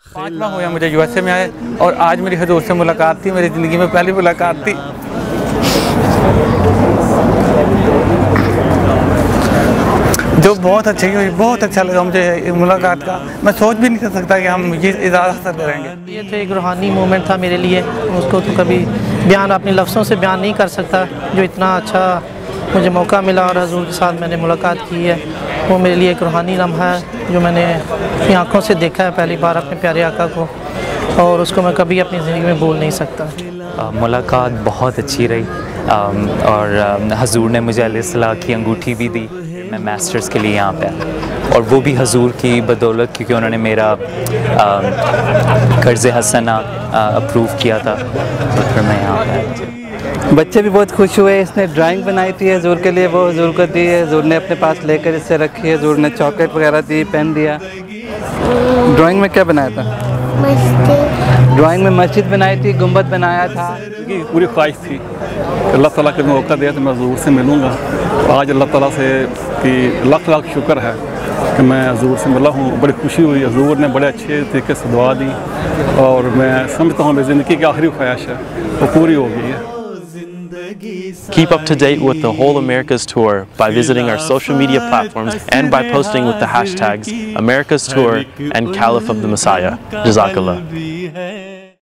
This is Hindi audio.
5वां हुआ मुझे यूएसए में आए और आज मेरी हजूर से मुलाकात थी, मेरी ज़िंदगी में पहली मुलाकात थी। जो बहुत अच्छी हुई, बहुत अच्छा लगा मुझे मुलाकात का। मैं सोच भी नहीं कर सकता कि हम ये इजाज़त करेंगे। ये तो एक रूहानी मोमेंट था मेरे लिए, उसको तो कभी बयान अपने लफ्ज़ों से बयान नहीं कर सकता। जो इतना अच्छा मुझे मौका मिला और हजूर के साथ मैंने मुलाकात की है, वो मेरे लिए एक रूहानी लम्हा है जो मैंने अपनी आँखों से देखा है पहली बार अपने प्यारे आका को, और उसको मैं कभी अपनी ज़िंदगी में भूल नहीं सकता। मुलाकात बहुत अच्छी रही और हजूर ने मुझे अलैहिस्सलाम की अंगूठी भी दी। मैं मास्टर्स के लिए यहाँ पे आया और वो भी हजूर की बदौलत, क्योंकि उन्होंने मेरा कर्ज़ हसना अप्रूव किया था, तो फिर मैं यहाँ पे आया। बच्चे भी बहुत खुश हुए। इसने ड्राइंग बनाई थी हजूर के लिए, वो हजूर को दी है, हजूर ने अपने पास लेकर इससे रखी है। हजूर ने चॉकलेट वगैरह दी, पेन दिया। ड्राइंग में क्या बनाया था? मस्जिद। ड्राइंग में मस्जिद बनाई थी, गुंबद बनाया था। पूरी ख्वाहिश थी अल्लाह ताला के मौका दिया तो मैं हजूर से मिलूँगा। आज अल्लाह ताला से कि लाख लाख शुक्र है कि मैं हजूर से मिला हूँ। बड़ी खुशी हुई, हजूर ने बड़े अच्छे तरीके से दुआ दी और मैं समझता हूँ मेरी ज़िंदगी की आखिरी ख्वाहिश है वो पूरी हो गई है। Keep up to date with the Whole Americas Tour by visiting our social media platforms and by posting with the hashtags America's Tour and Caliph of the Messiah. Jazakallah.